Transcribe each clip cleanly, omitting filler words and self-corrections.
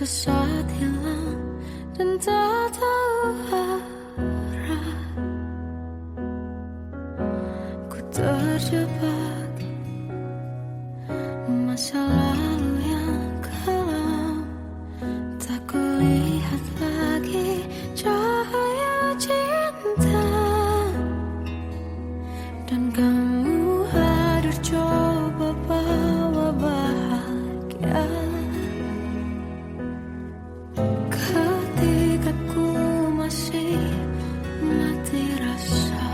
saat hilang dan tak tahu arah. Ku terjebak masa lalu yang kelam, tak kulihat lagi cahaya cinta. Dan kamu hadir coba bawa bahagia ketika ku masih mati rasa.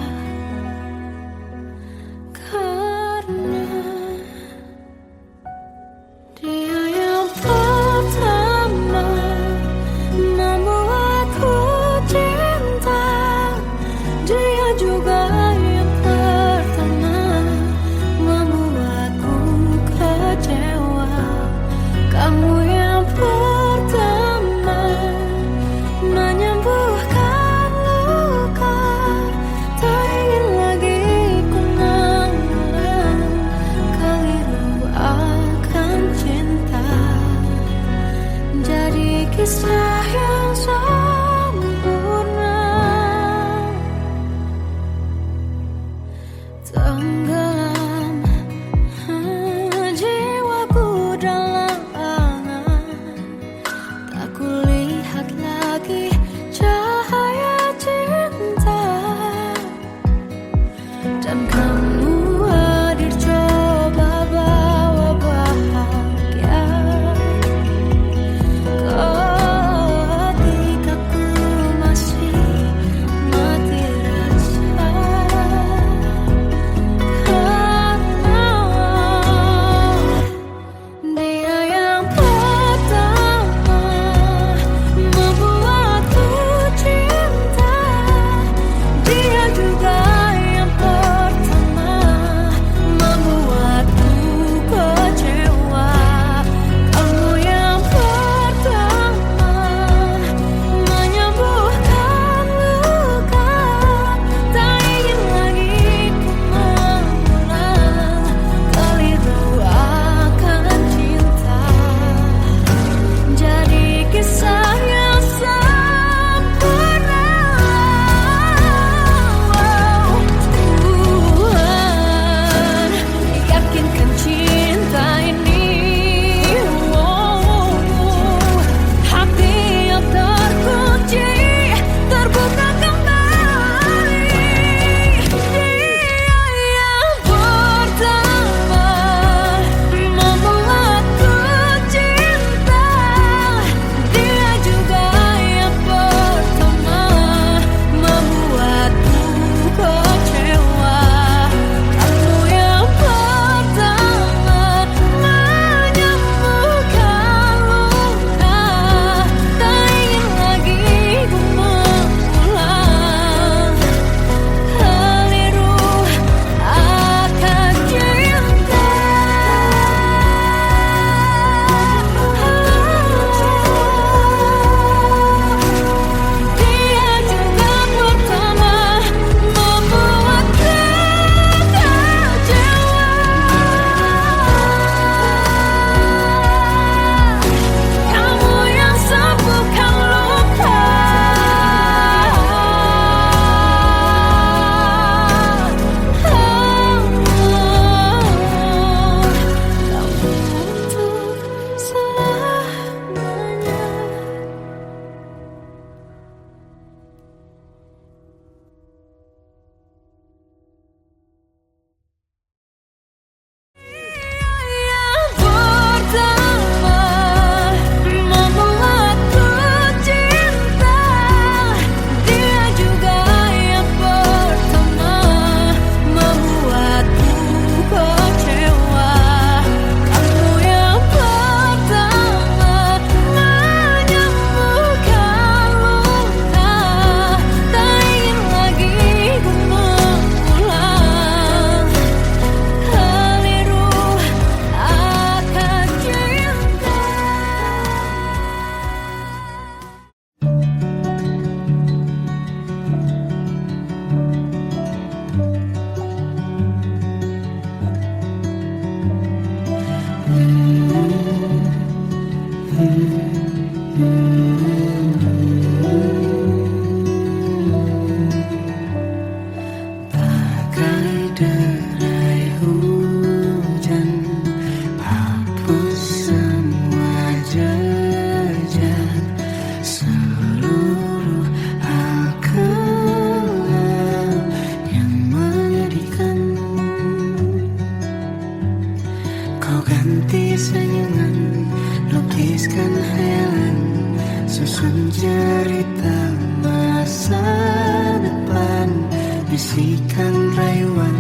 bisikan rayuan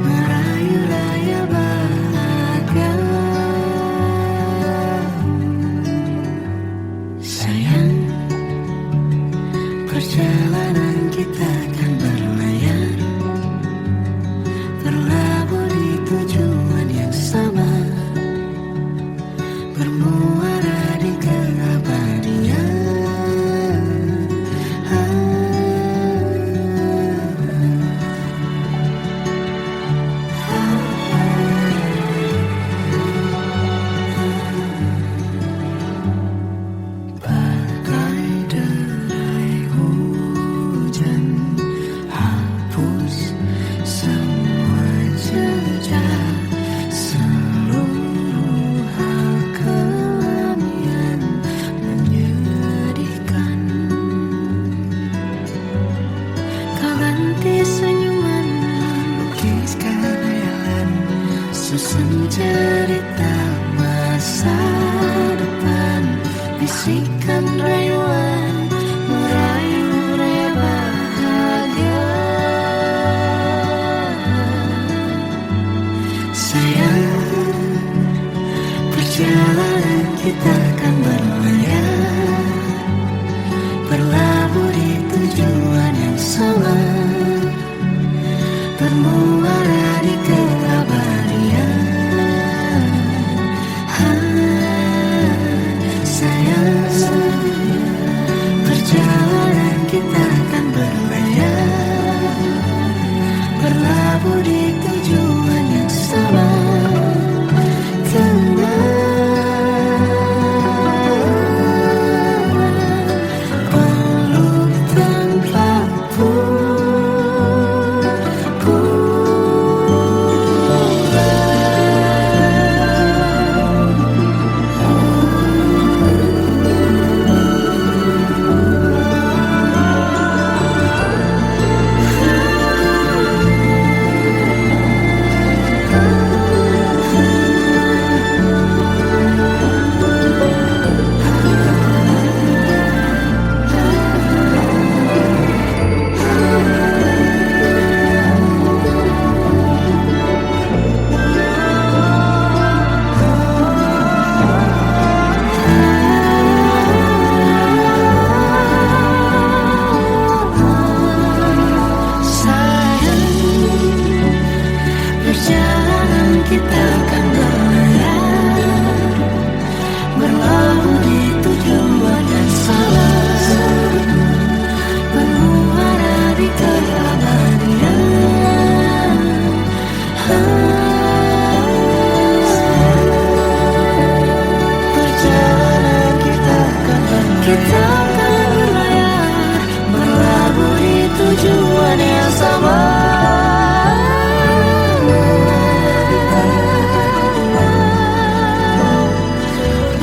merayu raya bahagia. Sayang, perjalanan kita akan berlayar, berlabuh di tujuan yang sama, bermuara di keabadian. Bagai derai hujan, hapus semua jejak, seluruh hal kelam yang menyedihkan. Kau ganti senyuman, lukiskan hayalan, susun cerita masa depan, bisikan rayuan merayu raya bahagia. Sayang, perjalanan kita akan berlayar, berlabuh di tujuan yang sama, bermuara di keabadian. Sayang, perjalanan kita akan berlayar, berlabuh di tujuan yang sama.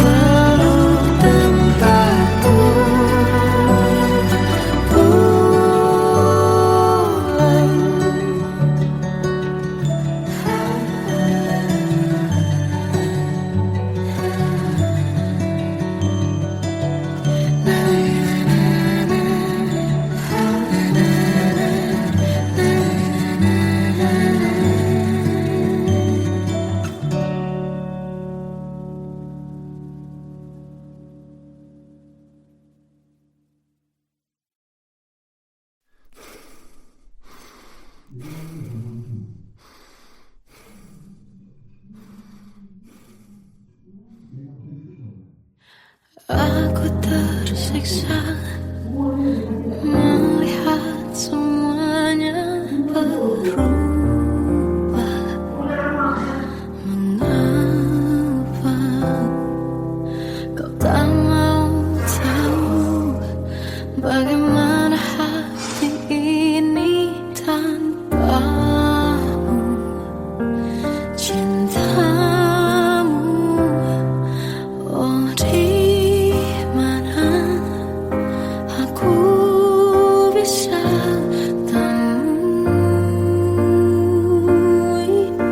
Peluk tanpa aku tersiksa melihat semuanya berubah. Mengapa kau tak mau tahu bagaimana hati ini tanpamu? Cintamu, oh di mana aku bisa temui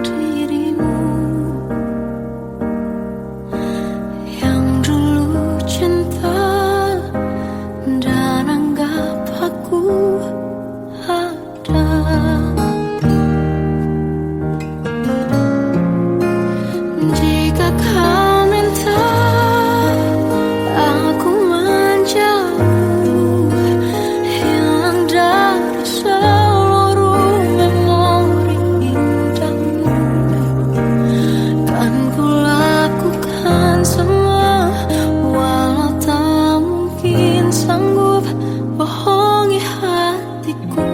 dirimu yang dulu cinta dan anggap bohongi hatiku.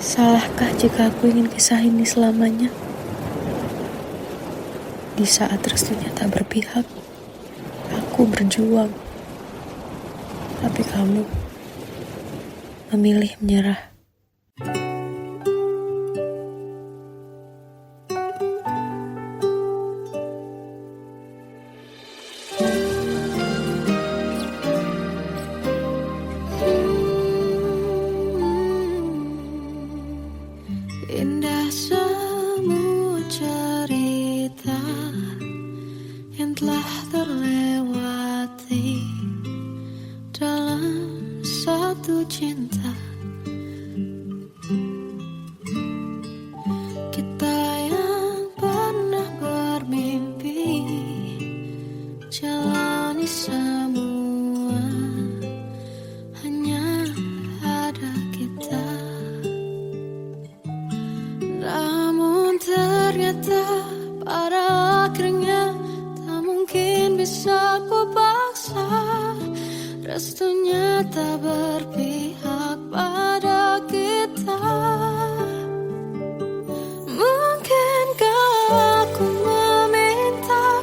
Salahkah jika aku ingin kisah ini selamanya? Di saat restunya tak berpihak, aku berjuang. Tapi kamu memilih menyerah. Indah semua cerita yang telah terlewati dalam satu cinta. Kita yang pernah bermimpi jalani semua, hanya ada kita. Namun ternyata pada akhirnya tak mungkin bisa ku paksa. Restunya tak berpihak pada kita. Mungkinkah aku meminta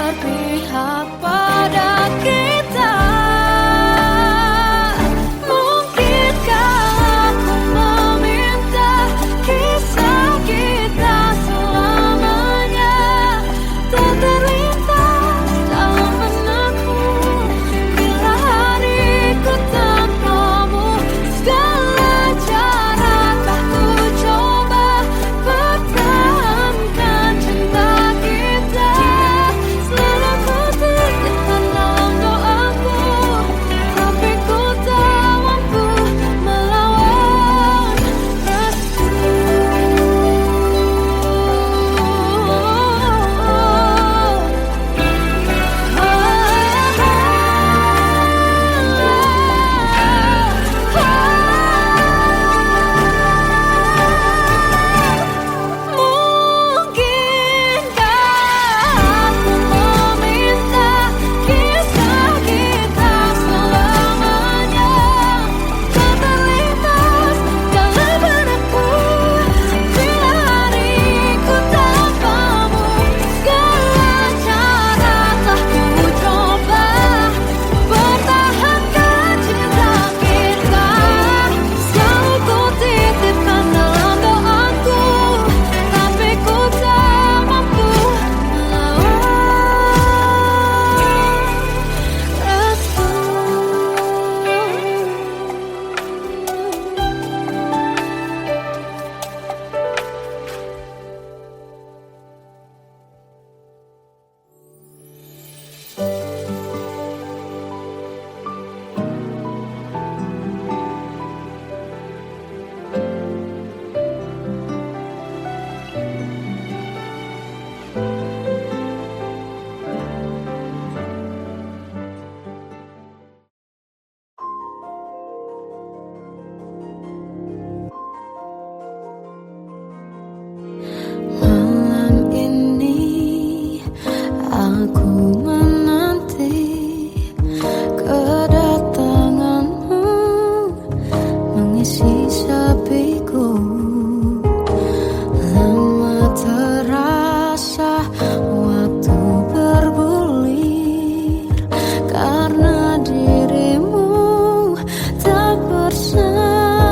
berpihak pada kita. Mungkinkah aku meminta kisah kita selamanya tak terlintas dalam benakku bila hariku tanpamu. Segala cara tak ku coba pertahankan cinta kita. Selalu ku titipkan dalam doaku, tapi ku tak mampu melawan restu. Mungkinkah aku meminta kisah kita selamanya tak terlintas dalam benakku bila hariku tanpamu. Segala cara telah ku coba pertahankan cinta kita. Selalu ku titipkan dalam doaku, tapi ku tak mampu melawan restu. Malam ini aku menanti kedatanganmu mengisi sepiku. Lama terasa waktu bergulir karena dirimu tak bersamaku.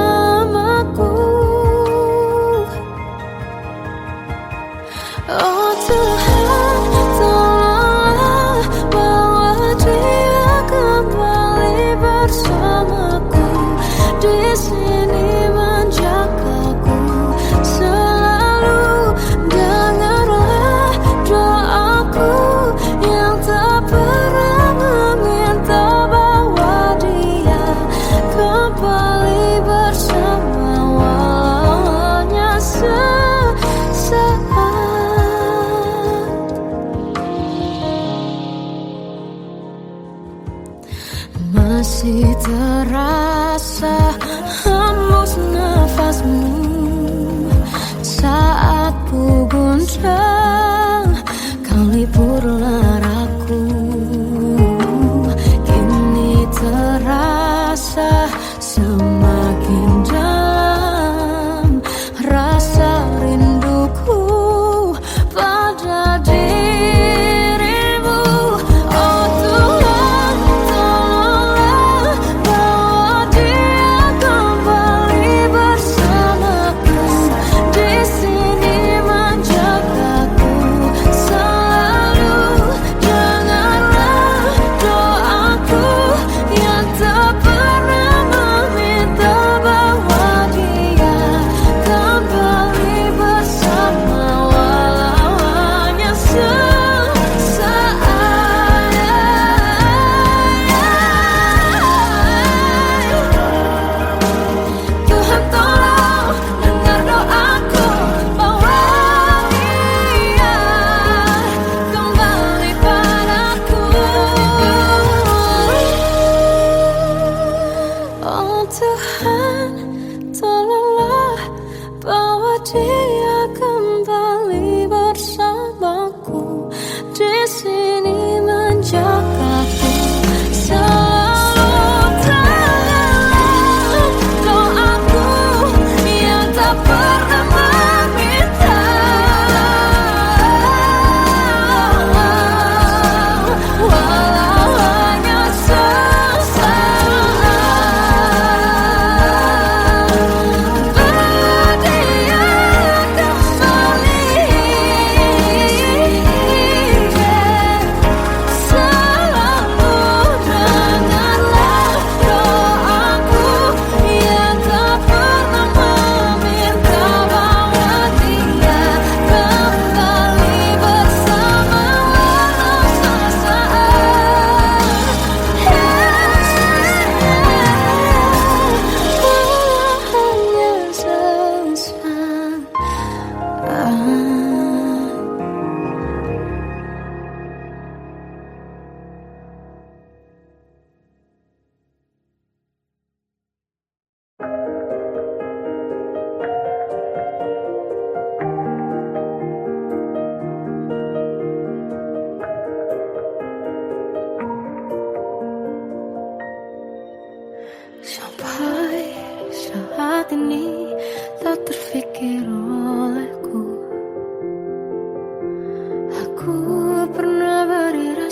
Oh Tuhan, tolonglah bawa dia kembali bersamaku. Di sini menjagaku selalu. Dengarlah doaku yang tak pernah meminta bawa dia kembali bersama walau hanya sesaat. Masih terasa hembus nafasmu saat ku guncang kau liburlah aku. Kini terasa semakin dalam rasa rinduku pada dirimu. Oh Tuhan, tolonglah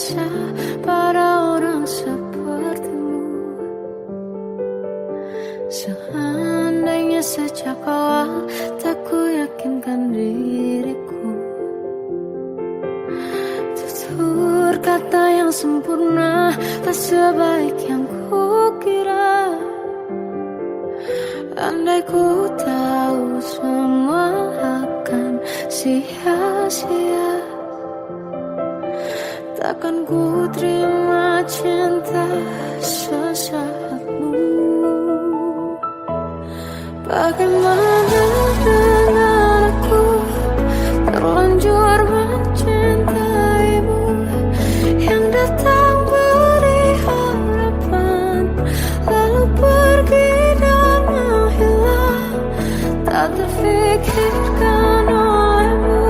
biasa pada orang sepertimu. Seandainya sejak awal tak ku yakinkan diriku, tutur kata yang sempurna tak sebaik yang ku kira. Andai ku tahu semua akan sia-sia, takkan ku terima cinta sesaatmu. Bagaimana dengan aku terlanjur mencintaimu, yang datang beri harapan lalu pergi dan menghilang. Tak terfikirkan olehmu,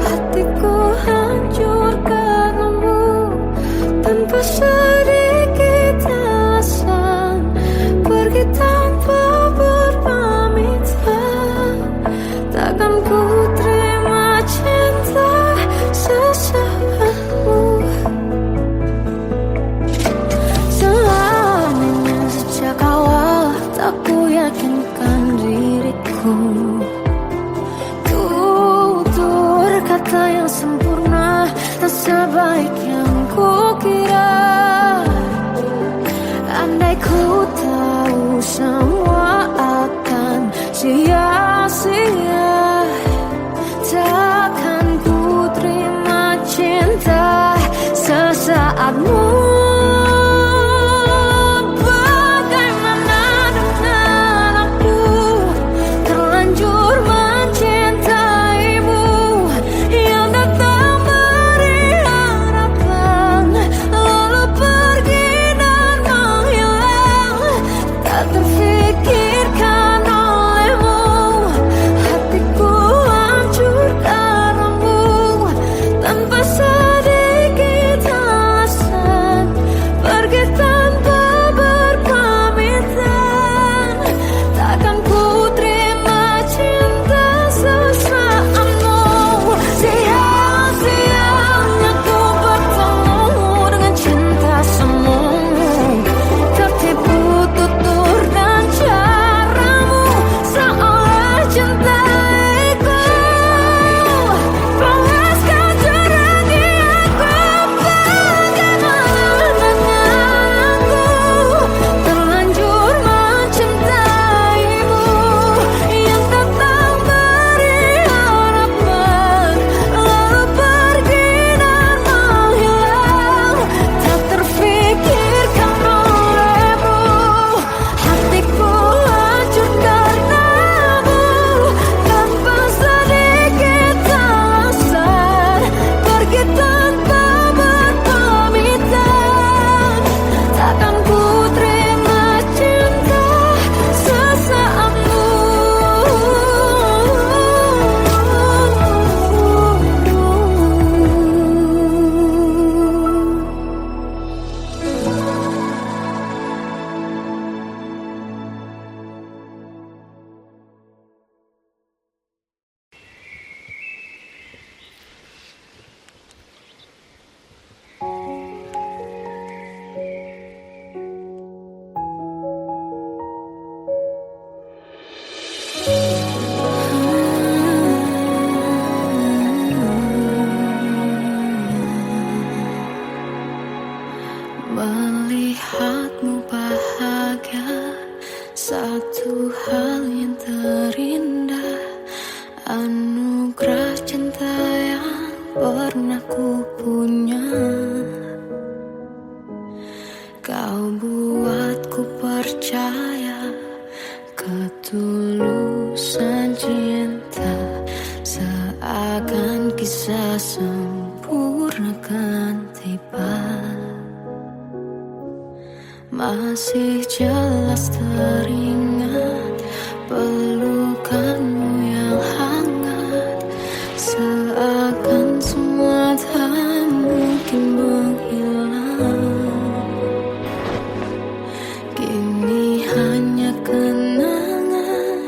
hatiku hancur karenamu. Tanpa sedikit alasan pergi tanpa berpamitan, takkan ku terima cinta sesaatmu. Selamanya sejak awal tak ku yakinkan diriku, tutur kata yang sempurna tak sebaik yang ku kira. Andai ku tahu semua akan sia-sia, takkan ku terima cinta sesaatmu. Bagaimana dengan aku terlanjur mencintaimu, yang datang beri harapan lalu pergi dan menghilang. Tak terfikirkan olehmu, hatiku hancur karenamu. Tanpa sedikit alasan pergi tanpa berpamitan, takkan ku terima cinta sesaatmu. Sia-sianya ku bertemu dengan cinta semu, tertipu tutur dan caramu seolah cintaiku. Panaskan cerah di aku, bagaimana dengan aku terlanjur mencintaimu, yang datang beri harapan lalu pergi dan menghilang. Tak terfikirkan olehmu, hatiku hancur karenamu. Tanpa sedikit alasan pergi tanpa berpamitan, takkan ku terima cinta sesaatmu. Melihatmu bahagia, satu hal yang terindah, anugerah cinta yang pernah ku punya. Kau buatku percaya ketulusan cinta, seakan kisah sempurna kan tiba. Masih jelas teringat pelukanmu yang hangat, seakan semua tak mungkin menghilang. Kini hanya kenangan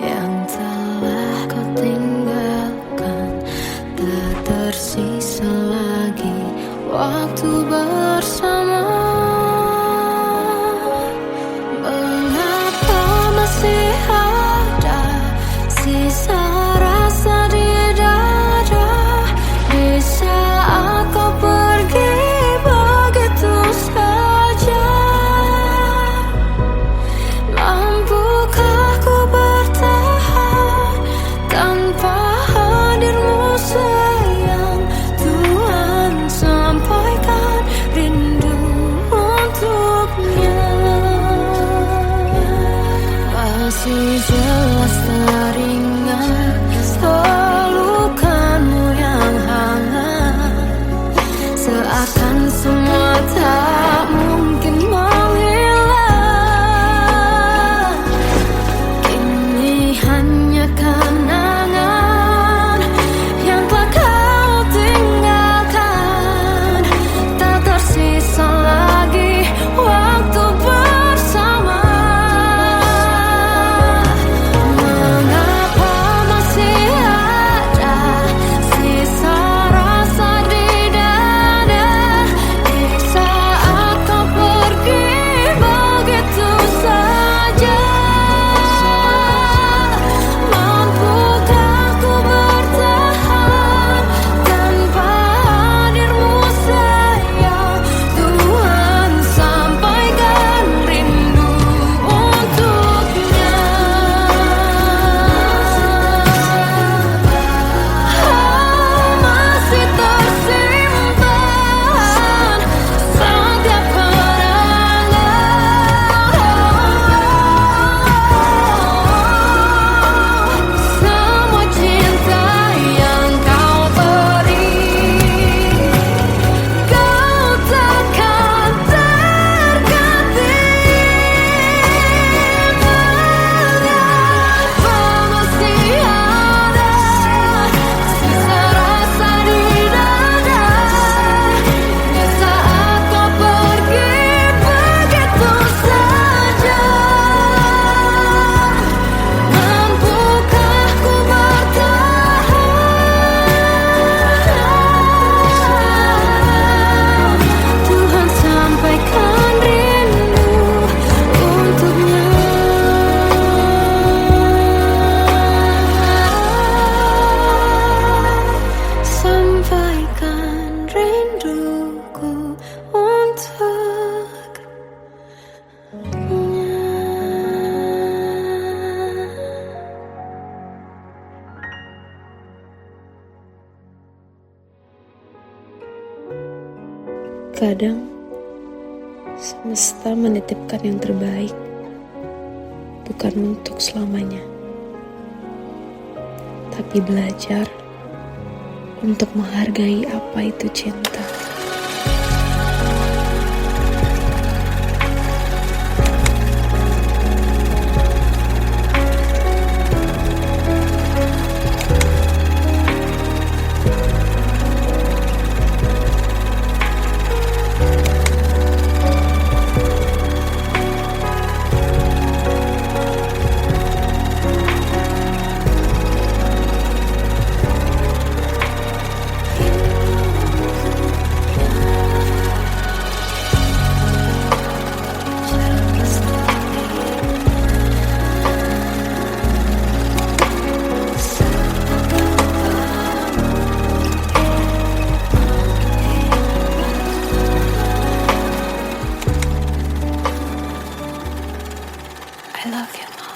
yang telah kau tinggalkan, tak tersisa lagi waktu bersama. Mengapa masih ada sisa rasa di dada di saat kau pergi begitu saja? Mampukah ku bertahan tanpa hadirmu sayang? Tuhan, sampaikan rindu untuknya. Masih jelas teringat pelukanmu yang hangat, seakan semua tak mungkin menghilang. Kini hanya kenangan yang telah kau tinggalkan. Tak tersisa lagi waktu bersama. Mengapa masih ada sisa rasa di dada di saat kau pergi begitu saja? Mampukah ku bertahan tanpa hadirmu sayang? Tuhan, sampaikan rindu untuknya. Masih tersimpan setiap kenangan, semua cinta yang kau beri. Kau takkan terganti. Mengapa masih ada sisa rasa di dada di saat kau pergi begitu saja? Mampukah ku bertahan? Tuhan, sampaikan rindu untuknya. Sampaikan rinduku untuknya. Kadang semesta menitipkan yang terbaik, bukan untuk selamanya, tapi belajar untuk menghargai apa itu cinta. I love you, Mom.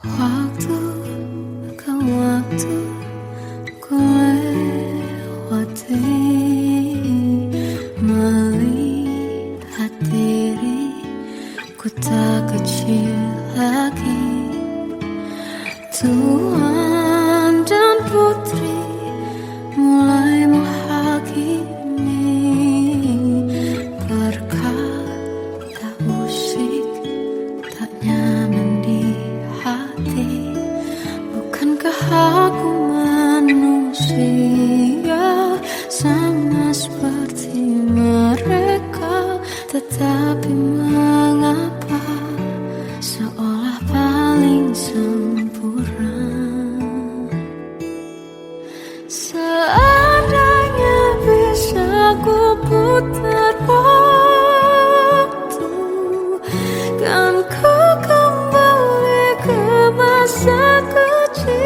Waktu ke waktu ku lewati, melihat diriku tak kecil lagi. Tuan dan putri mulai menghakimi berkata usik tak nyaman di seolah paling sempurna. Seandainya bisa ku putar waktu, kan ku kembali ke masa kecilku.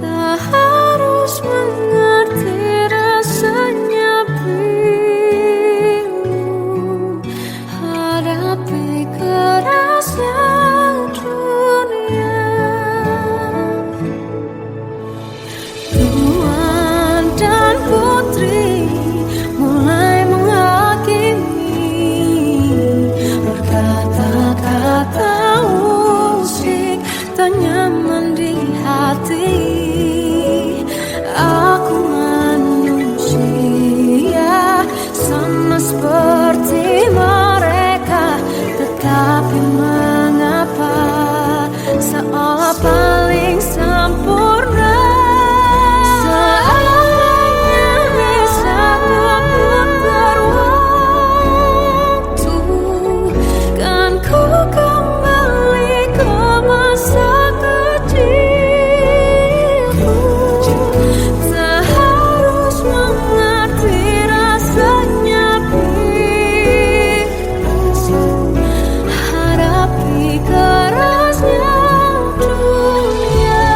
Tak harus mengerti rasanya bingung hadapi kerasnya dunia. Tuan dan putri mulai menghakimi, berkata-kata usik tak nyaman di hati. Aku manusia sama seperti mereka, tetapi mengapa seolah paling sempurna. Seandainya bisa ku putar waktu, kan ku kembali ke masa kecilku. Tak harus mengerti rasanya bingung hadapi kerasnya dunia.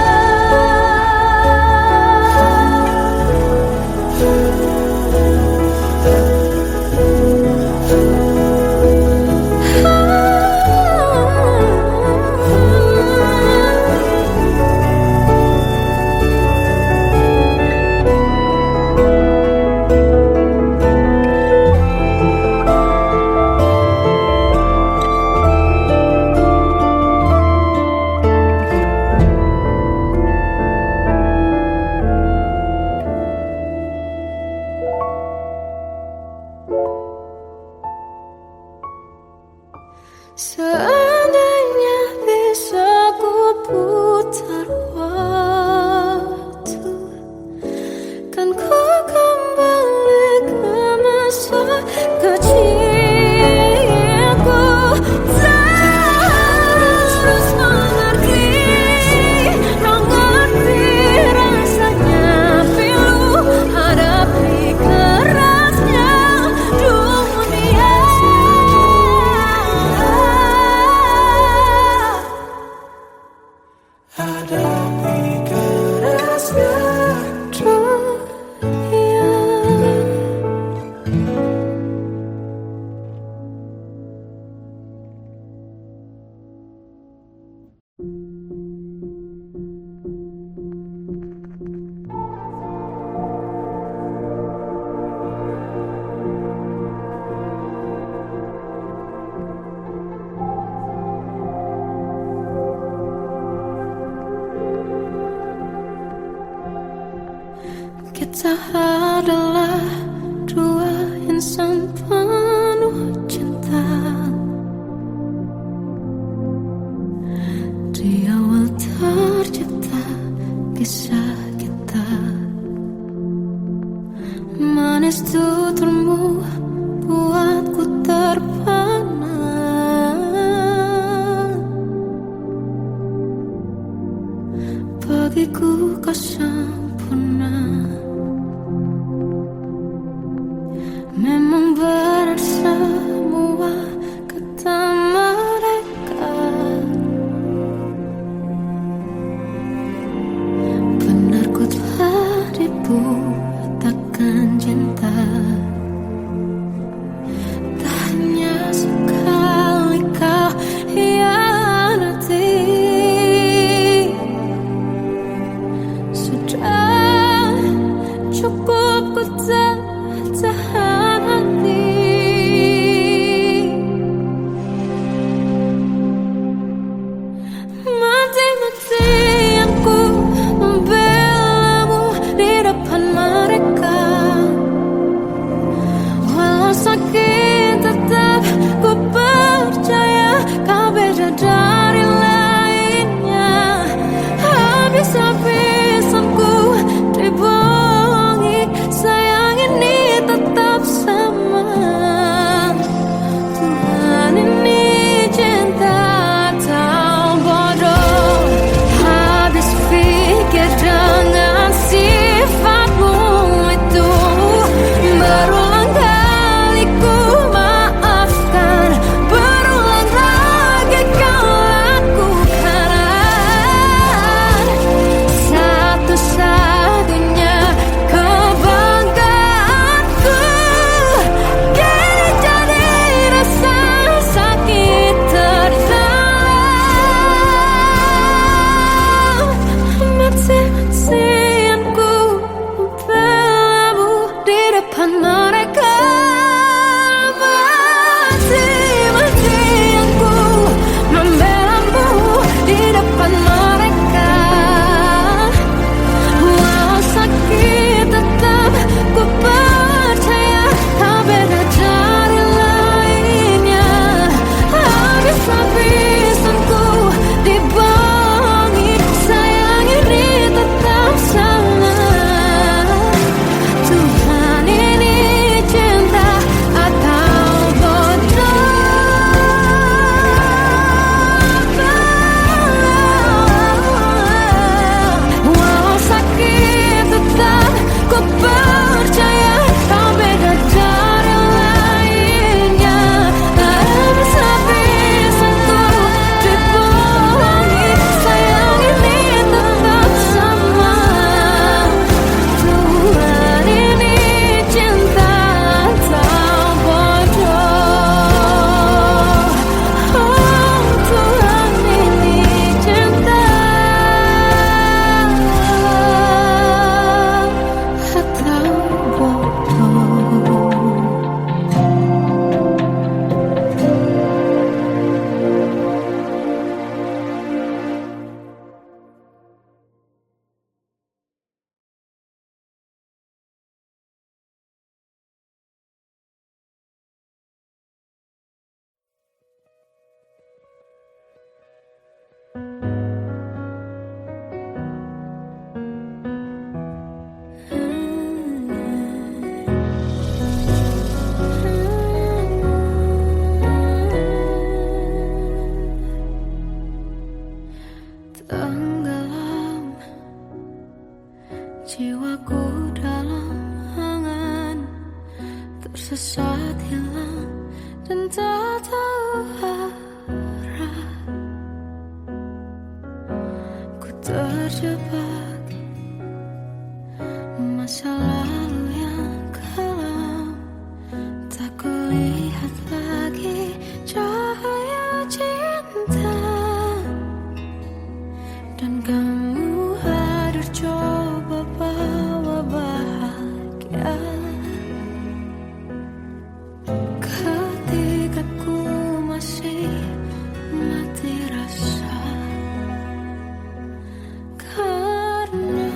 Seandainya bisa ku putar waktu, kan ku kembali ke masa kecilku. Tak harus mengerti rasanya pilu hadapi kerasnya dunia. Hadapi kerasnya dunia. Kita adalah dua insan penuh cinta. Di awal tercipta kisah kita, manis tuturmu buatku terpana. Bagiku kau sempurna. Memang arah. Ku terjebak masa lalu yang kelam. Tak kulihat lagi cahaya cinta. Dan kamu hadir coba bawa bahagia. Ketika ku masih mati rasa, karena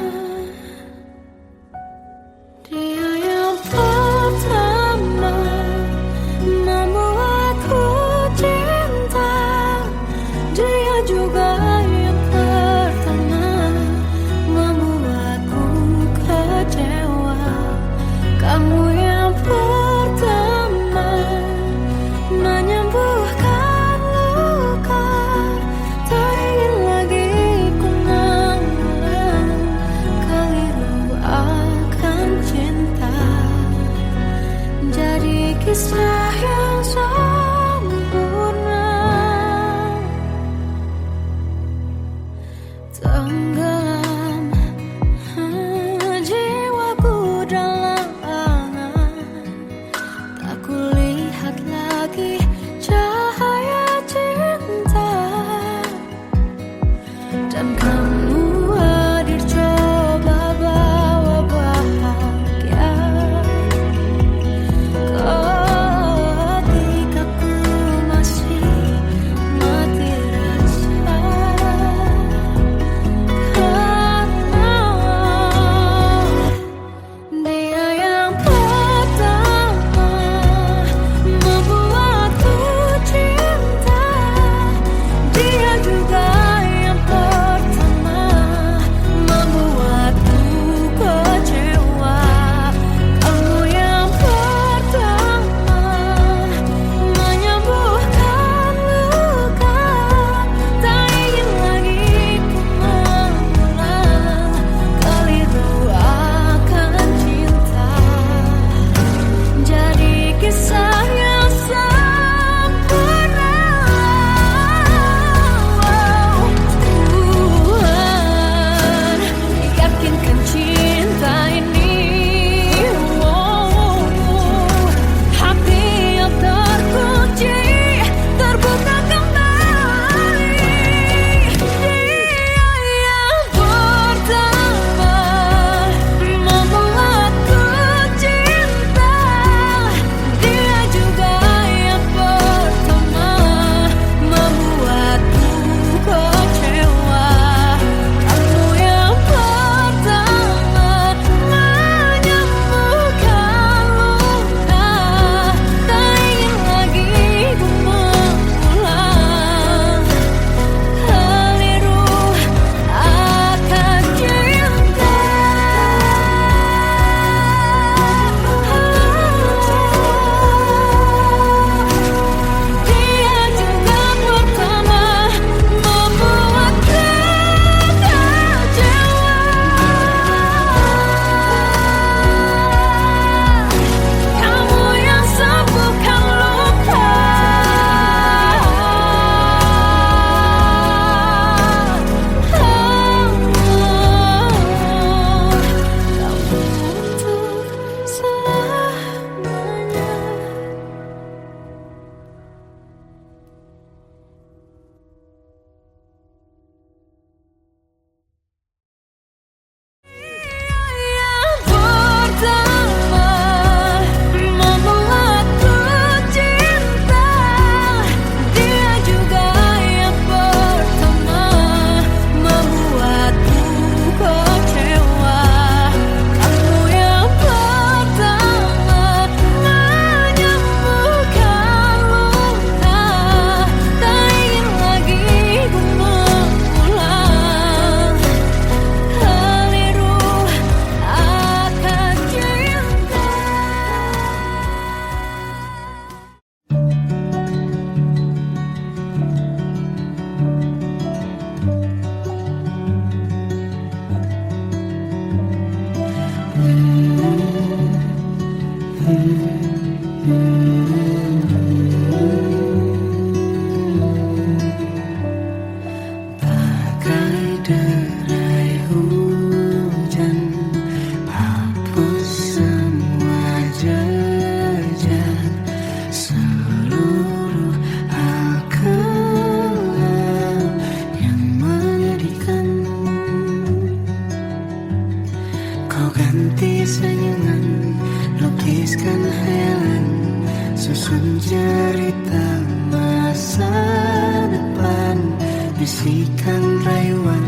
bisikan rayuan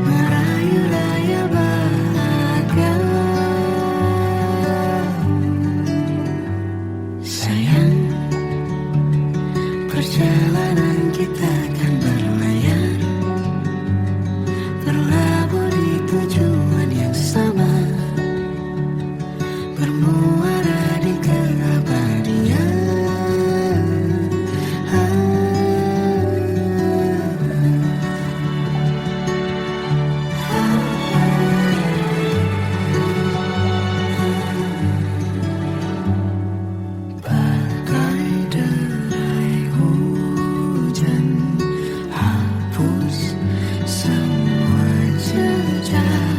merayu raya bahagia. Sayang, perjalanan kita akan berlayar, berlabuh di tujuan yang sama, bermuara di keabadian. Bagai derai hujan, hapus semua jejak,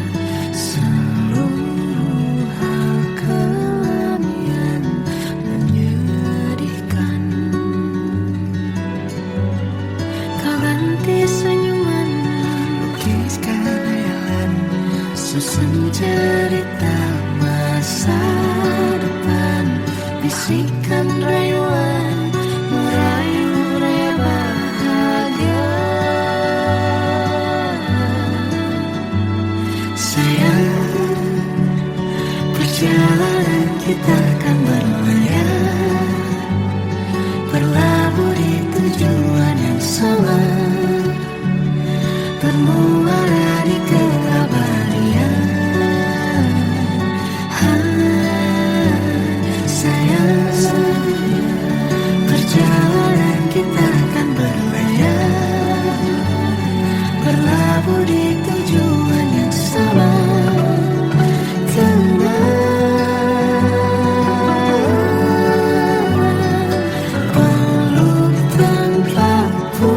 seluruh hal kelam yang menyedihkan. Kau ganti senyuman, lukiskan hayalan, susun cerita masa depan, bisikan rayuan merayu raya bahagia. Sayang, perjalanan kita akan berlayar, berlabuh di tujuan yang sama, bermuara di keabadian. Sayang, perjalanan kita akan berlayar, berlabuh di tujuan yang sama. Peluk tanpaku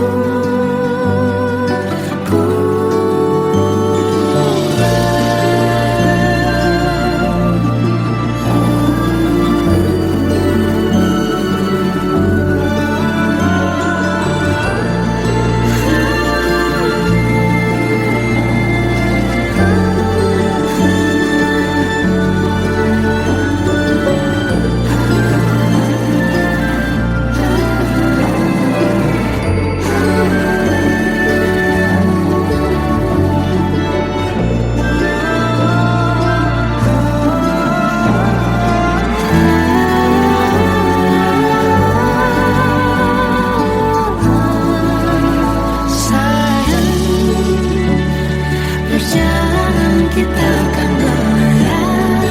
perjalanan kita akan berlayar,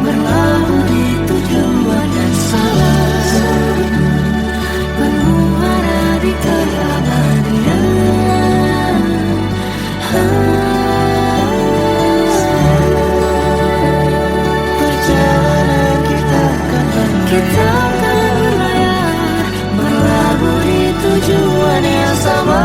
berlabuh di tujuan yang sama, bermuara di keabadian. Perjalanan kita akan berlayar, berlabuh di tujuan yang sama.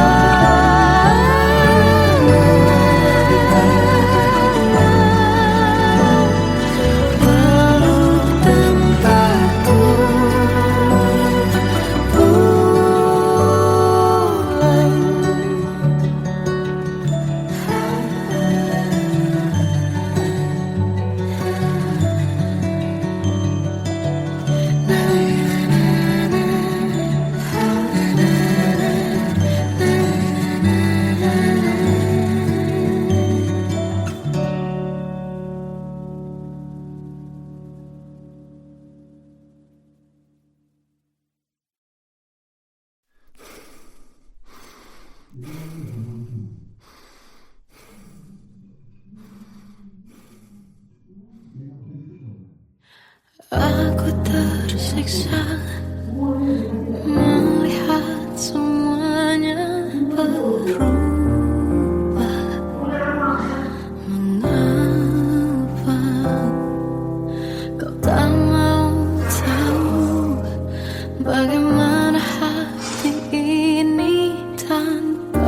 Aku tersiksa melihat semuanya berubah. Mengapa kau tak mau tahu bagaimana hati ini tanpamu?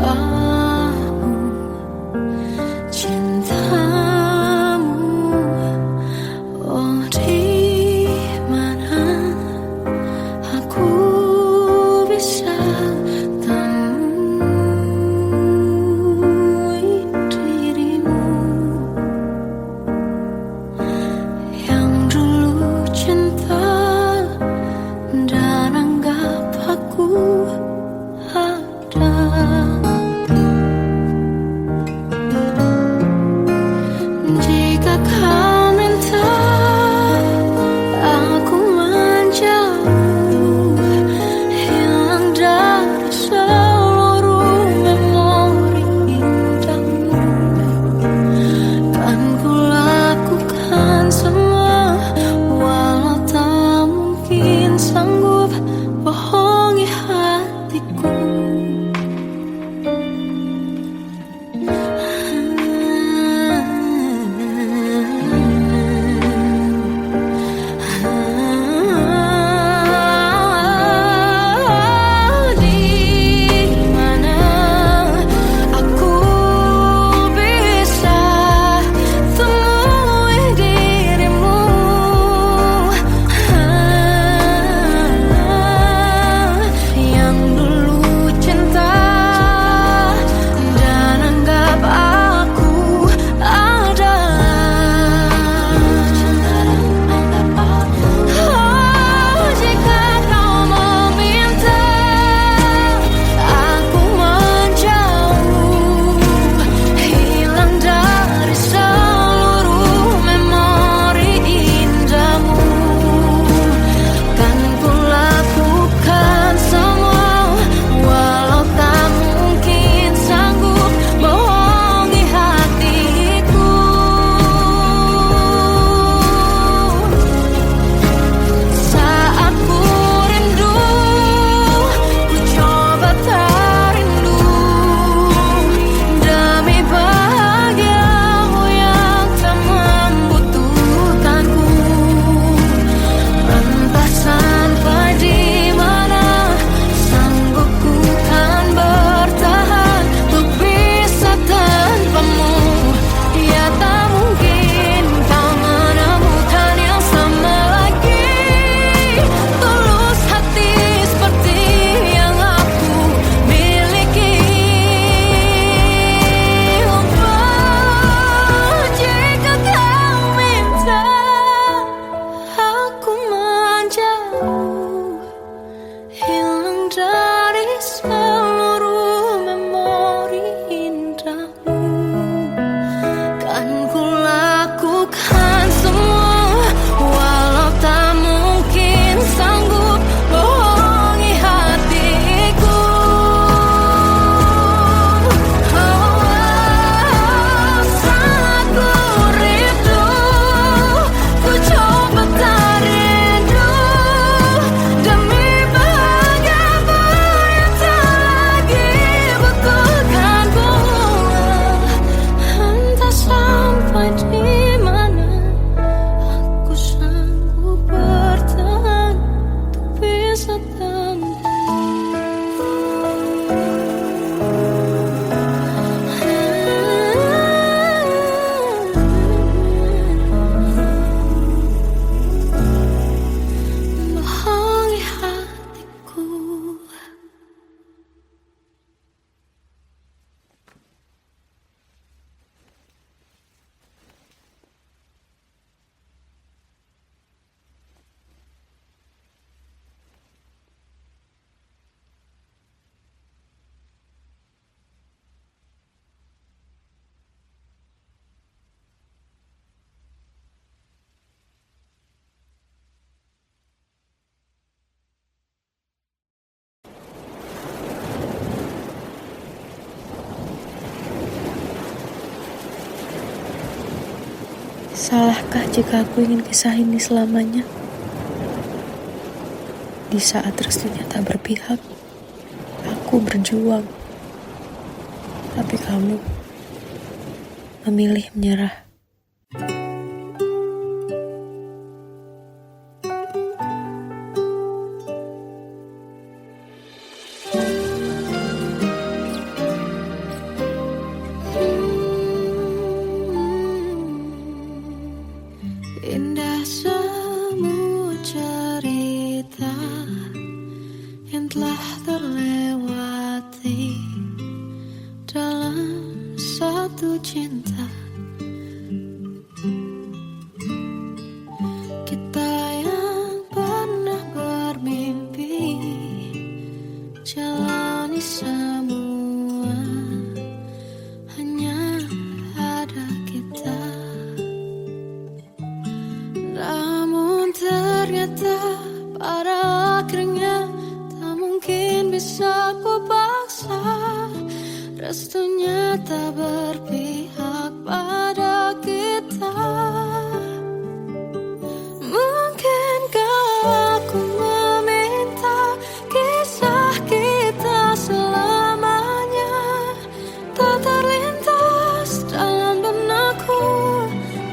Cintamu, oh di mana Salahkah jika aku ingin kisah ini selamanya? Di saat restunya tak berpihak, aku berjuang. Tapi kamu memilih menyerah. Indah semua cerita yang telah terlewati dalam satu cinta. Kita yang pernah bermimpi jalani semua, hanya ada kita. Namun ternyata pada akhirnya tak mungkin bisa ku paksa. Restunya tak berpihak pada kita. Mungkinkah aku meminta kisah kita selamanya tak terlintas dalam benakku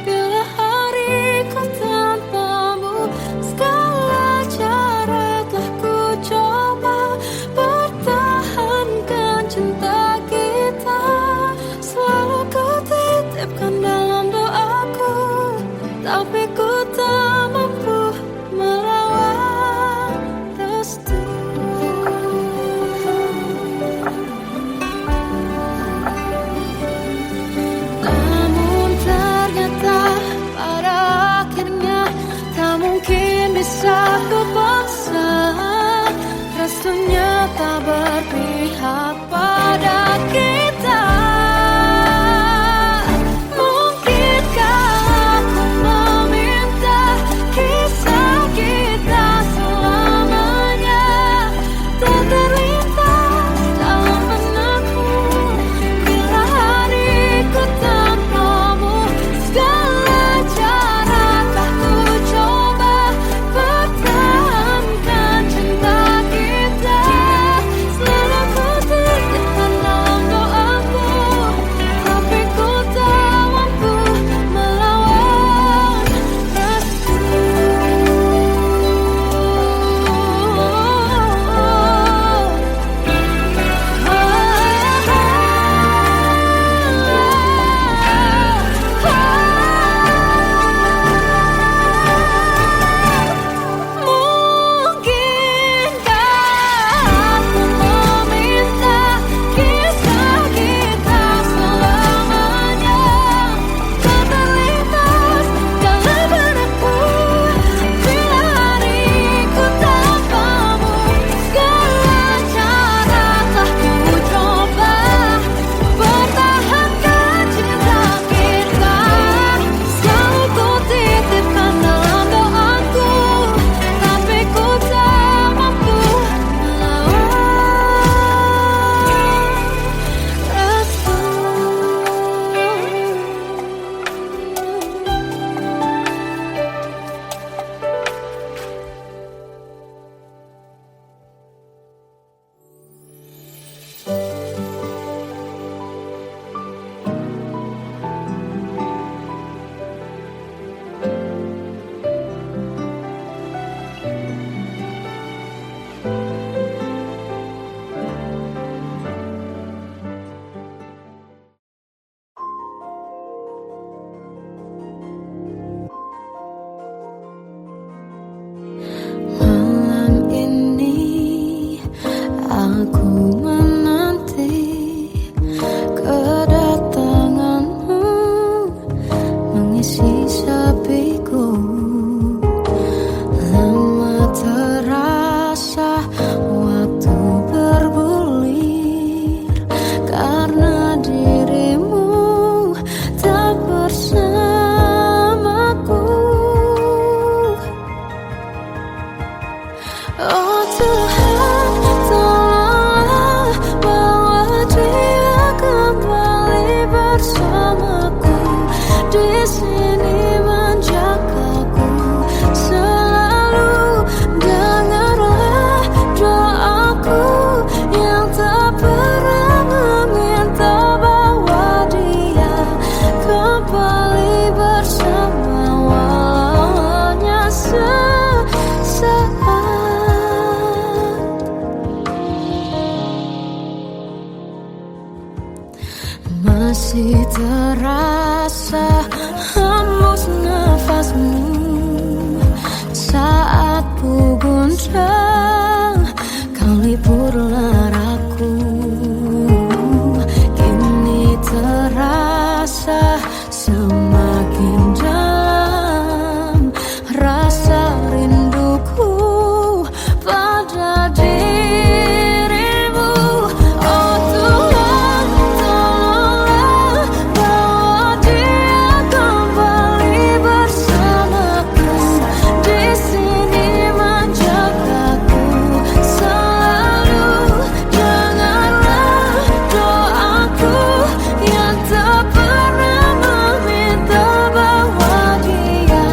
bila hariku tanpamu. Segala cara telah ku coba pertahankan cinta kita. Selalu ku titipkan dalam doaku, tapi ku tak mampu melawan restu. Namun ternyata pada akhirnya tak mungkin bisa ku paksa. Restunya tak berpihak pada kita. Mungkinkah aku meminta kisah kita selamanya tak terlintas dalam benakku bila hariku tanpamu. Segala cara telah ku coba pertahankan cinta kita. Selalu ku titipkan dalam doaku, tapi ku tak mampu melawan restu. Mungkinkah aku meminta kisah kita selamanya tak terlintas dalam benakku bila hariku tanpamu. Segala cara telah ku coba pertahankan cinta kita. Selalu ku titipkan dalam doaku, tapi ku tak mampu melawan restu. Malam ini aku menanti kedatanganmu mengisi sepiku. Lama terasa waktu bergulir karena dirimu tak bersamaku. Oh Tuhan, tolonglah masih terasa hembus nafasmu saat ku gunjang kau libur laraku. Kini terasa semakin dalam rasa rinduku pada dirimu. Oh Tuhan, tolonglah bawa dia kembali bersamaku. Di sini menjagaku selalu. Janganlah doaku yang tak pernah meminta bawa dia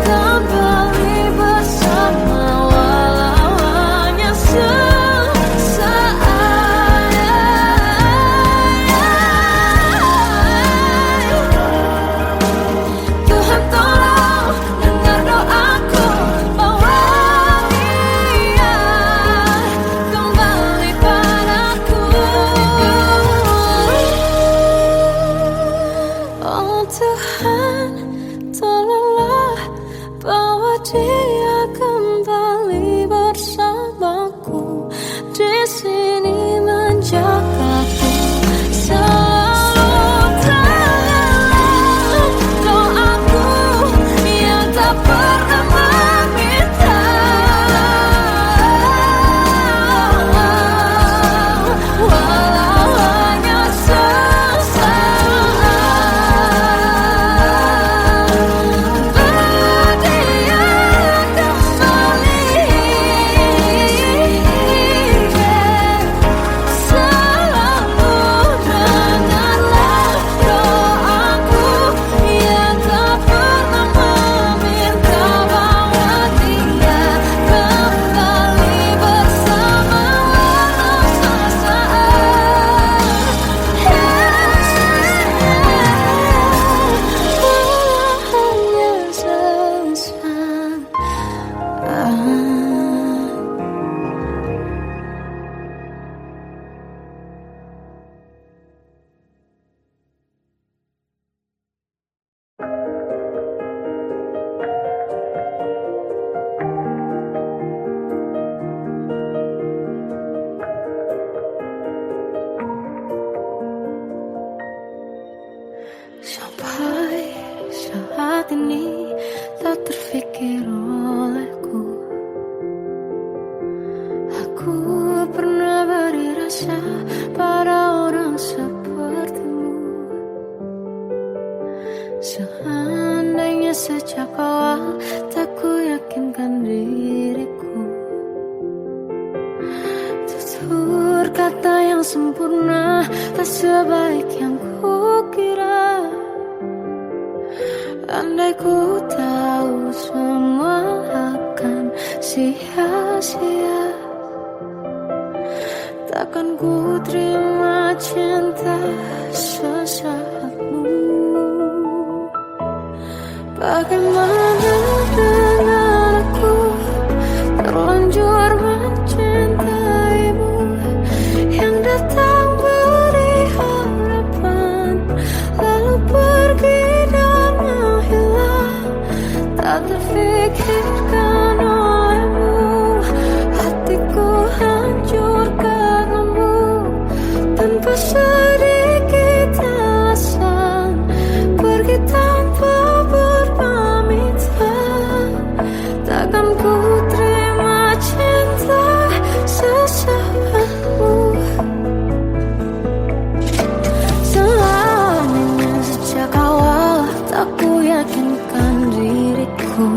kembali bersama, walau hanya sesaat. Tuhan tolong dengar doaku, bawa dia kembali padaku. Oh Tuhan, tolonglah bawa dia kembali bersamaku. Di sini menjagaku selalu. Tanganlah doaku yang tak pernah meminta, walau hanya sesaat. Bawa dia kembali selalu. Dengarlah doaku yang tak pernah meminta bawa dia kembali bersama, walau sesaat. Hanya sesaat. Sampai saat ini tak terfikir olehku, aku pernah beri rasa pada orang sepertimu. Seandainya sejak awal tak ku yakinkan diriku, tutur kata yang sempurna tak sebaik yang ku kira. Andai ku tahu semua akan sia-sia, takkan ku terima cinta sesaatmu. Bagaimana dengan aku terlanjur mencintaimu, yang datang beri harapan lalu pergi dan menghilang, tak terfikirkan olehmu. Hatiku hancur karenamu tanpa sedikit alasan, pergi tanpa berpamitan. Takkan ku terima cinta sesaatmu. Selamanya sejak awal tak ku yakinkan diriku,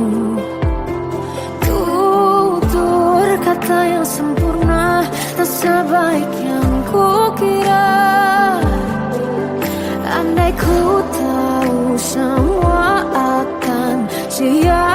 tutur kata yang sempurna tak sebaik yang ku kira. Andai ku tahu semua akan sia